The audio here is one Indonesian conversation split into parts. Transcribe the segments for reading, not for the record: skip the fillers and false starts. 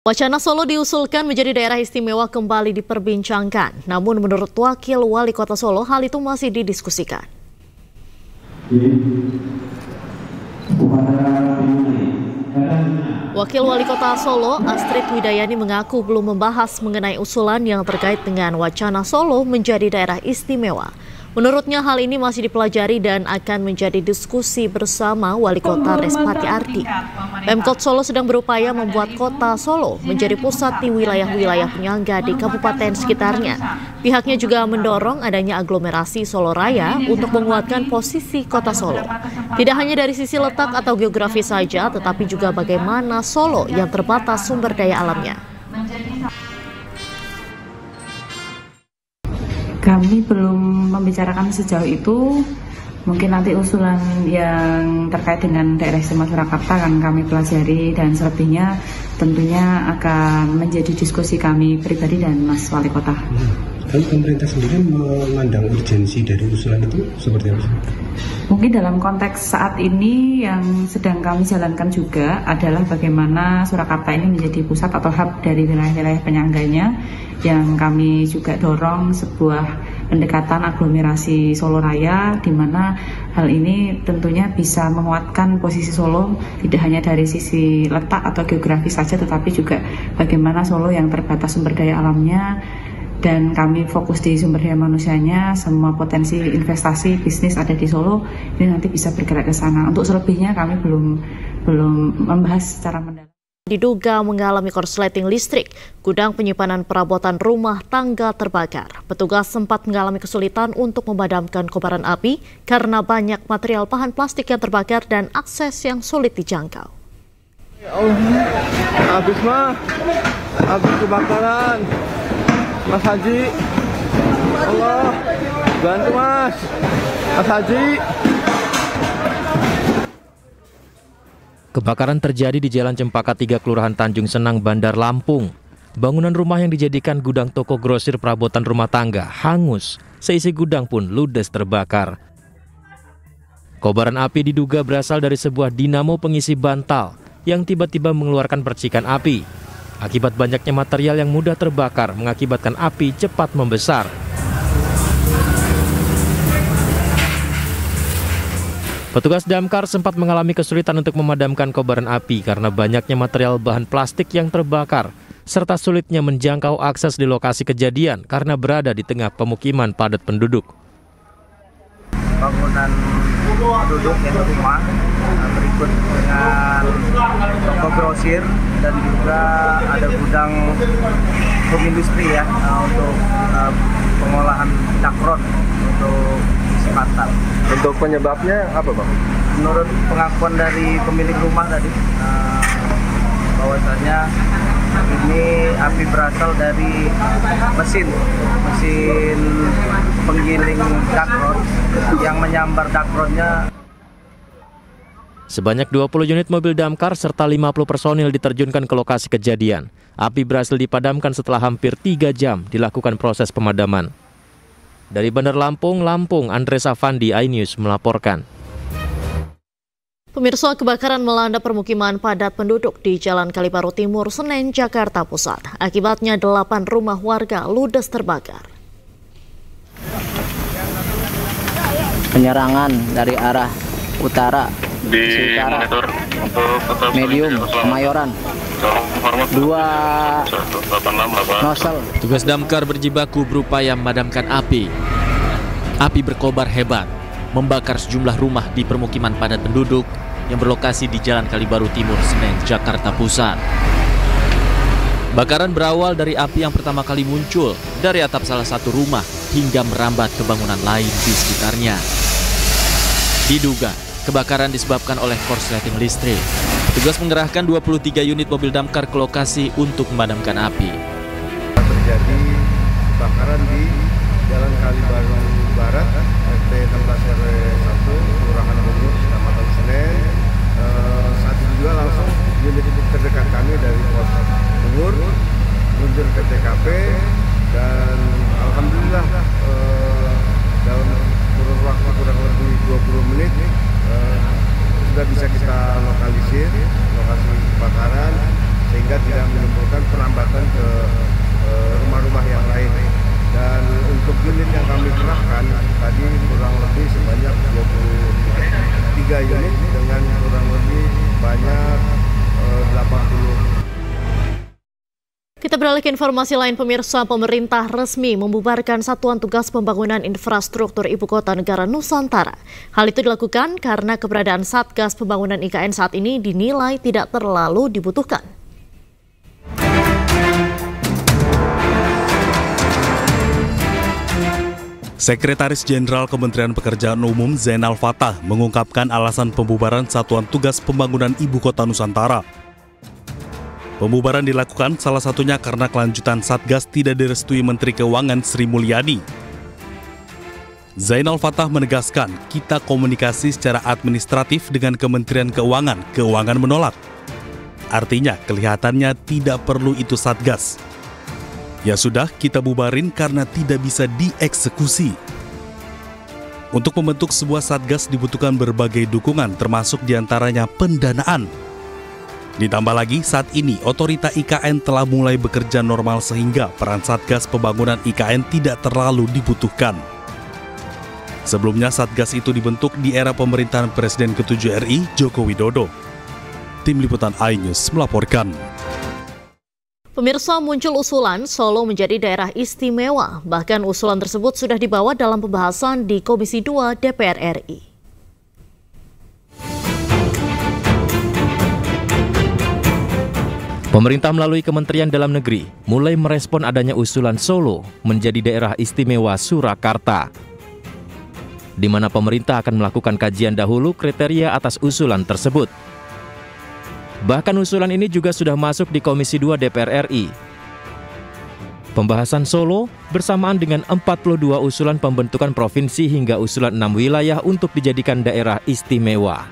Wacana Solo diusulkan menjadi daerah istimewa kembali diperbincangkan. Namun menurut Wakil Wali Kota Solo, hal itu masih didiskusikan. Wakil Wali Kota Solo, Astrid Widayani mengaku belum membahas mengenai usulan yang terkait dengan wacana Solo menjadi daerah istimewa. Menurutnya hal ini masih dipelajari dan akan menjadi diskusi bersama Wali Kota Respati Ardi. Pemkot Solo sedang berupaya membuat kota Solo menjadi pusat di wilayah-wilayah penyangga di kabupaten sekitarnya. Pihaknya juga mendorong adanya aglomerasi Solo Raya untuk menguatkan posisi kota Solo. Tidak hanya dari sisi letak atau geografi saja, tetapi juga bagaimana Solo yang terbatas sumber daya alamnya. Kami belum membicarakan sejauh itu. Mungkin nanti usulan yang terkait dengan daerah istimewa Surakarta akan kami pelajari, dan selebihnya tentunya akan menjadi diskusi kami pribadi dan Mas Wali Kota. Kan pemerintah sendiri memandang urgensi dari usulan itu seperti apa? Mungkin dalam konteks saat ini yang sedang kami jalankan juga adalah bagaimana Surakarta ini menjadi pusat atau hub dari wilayah-wilayah penyangganya, yang kami juga dorong sebuah pendekatan aglomerasi Solo Raya, di mana hal ini tentunya bisa menguatkan posisi Solo tidak hanya dari sisi letak atau geografi saja, tetapi juga bagaimana Solo yang terbatas sumber daya alamnya, dan kami fokus di sumber daya manusianya. Semua potensi investasi bisnis ada di Solo, ini nanti bisa bergerak ke sana. Untuk selebihnya kami belum membahas secara mendalam. Diduga mengalami korsleting listrik, gudang penyimpanan perabotan rumah tangga terbakar. Petugas sempat mengalami kesulitan untuk memadamkan kobaran api karena banyak material bahan plastik yang terbakar dan akses yang sulit dijangkau. Ya Allah, habis kebakaran. Mas Haji, Allah, bantu Mas Haji. Kebakaran terjadi di Jalan Cempaka 3, Kelurahan Tanjung Senang, Bandar Lampung. Bangunan rumah yang dijadikan gudang toko grosir perabotan rumah tangga hangus. Seisi gudang pun ludes terbakar. Kobaran api diduga berasal dari sebuah dinamo pengisi bantal yang tiba-tiba mengeluarkan percikan api. Akibat banyaknya material yang mudah terbakar mengakibatkan api cepat membesar. Petugas damkar sempat mengalami kesulitan untuk memadamkan kobaran api karena banyaknya material bahan plastik yang terbakar, serta sulitnya menjangkau akses di lokasi kejadian karena berada di tengah pemukiman padat penduduk. Bangunan penduduk yaitu rumah, berikut dengan toko grosir dan juga ada gudang home industry ya, untuk pengolahan dakron untuk isi bantal. Untuk penyebabnya apa, Bang? Menurut pengakuan dari pemilik rumah tadi, bahwasanya ini api berasal dari mesin penggiling dakron yang menyambar dakronnya. Sebanyak 20 unit mobil damkar serta 50 personil diterjunkan ke lokasi kejadian. Api berhasil dipadamkan setelah hampir 3 jam dilakukan proses pemadaman. Dari Bandar Lampung, Andres Afandi, iNews melaporkan. Pemirsa, kebakaran melanda permukiman padat penduduk di Jalan Kalibaru Timur, Senen, Jakarta Pusat. Akibatnya 8 rumah warga ludes terbakar. Penyerangan dari arah utara, di monitor untuk medium, Kemayoran, 2 nosel. Tugas damkar berjibaku berupaya memadamkan api. Api berkobar hebat, membakar sejumlah rumah di permukiman padat penduduk yang berlokasi di Jalan Kalibaru Timur, Senen, Jakarta Pusat. Bakaran berawal dari api yang pertama kali muncul dari atap salah satu rumah hingga merambat ke bangunan lain di sekitarnya. Diduga kebakaran disebabkan oleh korsleting listrik. Petugas mengerahkan 23 unit mobil damkar ke lokasi untuk memadamkan api. Terjadi kebakaran di Jalan Kalibaru Barat, RT 16 RW 1, Kelurahan Bungur, Kecamatan Senen. Saat itu juga langsung unit terdekat kami dari Pos Bungur meluncur ke TKP, dan alhamdulillah dalam kurun waktu kurang lebih 20 menit sudah bisa kita lokalisir lokasi kebakaran. sehingga tidak menimbulkan perlambatan ke rumah-rumah yang lain. Dan untuk unit yang kami kerahkan tadi kurang lebih sebanyak 23 unit dengan kurang lebih banyak 80. Kita beralih ke informasi lain, pemirsa. Pemerintah resmi membubarkan Satuan Tugas Pembangunan Infrastruktur Ibu Kota Negara Nusantara. Hal itu dilakukan karena keberadaan Satgas Pembangunan IKN saat ini dinilai tidak terlalu dibutuhkan. Sekretaris Jenderal Kementerian Pekerjaan Umum Zainal Fatah mengungkapkan alasan pembubaran Satuan Tugas Pembangunan Ibu Kota Nusantara. Pembubaran dilakukan salah satunya karena kelanjutan Satgas tidak direstui Menteri Keuangan Sri Mulyani. Zainal Fatah menegaskan, kita komunikasi secara administratif dengan Kementerian Keuangan, Keuangan menolak. Artinya kelihatannya tidak perlu itu Satgas. Ya sudah, kita bubarin karena tidak bisa dieksekusi. Untuk membentuk sebuah Satgas dibutuhkan berbagai dukungan termasuk diantaranya pendanaan. Ditambah lagi, saat ini otorita IKN telah mulai bekerja normal sehingga peran Satgas Pembangunan IKN tidak terlalu dibutuhkan. Sebelumnya Satgas itu dibentuk di era pemerintahan Presiden ke-7 RI, Joko Widodo. Tim Liputan iNews melaporkan. Pemirsa, muncul usulan Solo menjadi daerah istimewa. Bahkan usulan tersebut sudah dibawa dalam pembahasan di Komisi 2 DPR RI. Pemerintah melalui Kementerian Dalam Negeri mulai merespon adanya usulan Solo menjadi daerah istimewa Surakarta, di mana pemerintah akan melakukan kajian dahulu kriteria atas usulan tersebut. Bahkan usulan ini juga sudah masuk di Komisi 2 DPR RI. Pembahasan Solo bersamaan dengan 42 usulan pembentukan provinsi hingga usulan 6 wilayah untuk dijadikan daerah istimewa.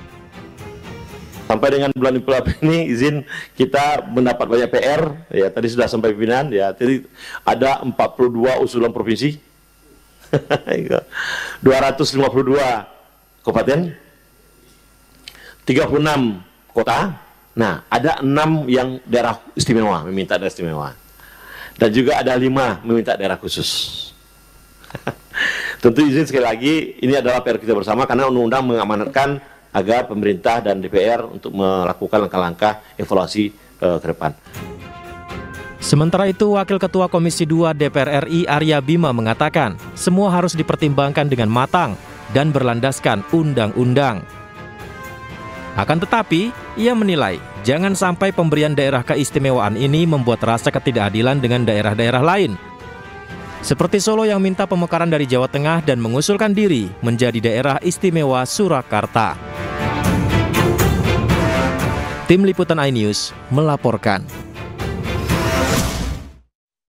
Sampai dengan bulan April ini izin kita mendapat banyak PR, ya tadi sudah sampai pimpinan, ya jadi ada 42 usulan provinsi, 252 kabupaten, 36 kota, nah ada 6 yang daerah istimewa, meminta daerah istimewa, dan juga ada 5 meminta daerah khusus. Tentu izin sekali lagi, ini adalah PR kita bersama karena undang-undang mengamanatkan agar pemerintah dan DPR untuk melakukan langkah-langkah evaluasi ke depan. Sementara itu, Wakil Ketua Komisi 2 DPR RI Arya Bima mengatakan, semua harus dipertimbangkan dengan matang dan berlandaskan undang-undang. Akan tetapi, ia menilai jangan sampai pemberian daerah keistimewaan ini membuat rasa ketidakadilan dengan daerah-daerah lain. Seperti Solo yang minta pemekaran dari Jawa Tengah dan mengusulkan diri menjadi daerah istimewa Surakarta. Tim Liputan iNews melaporkan.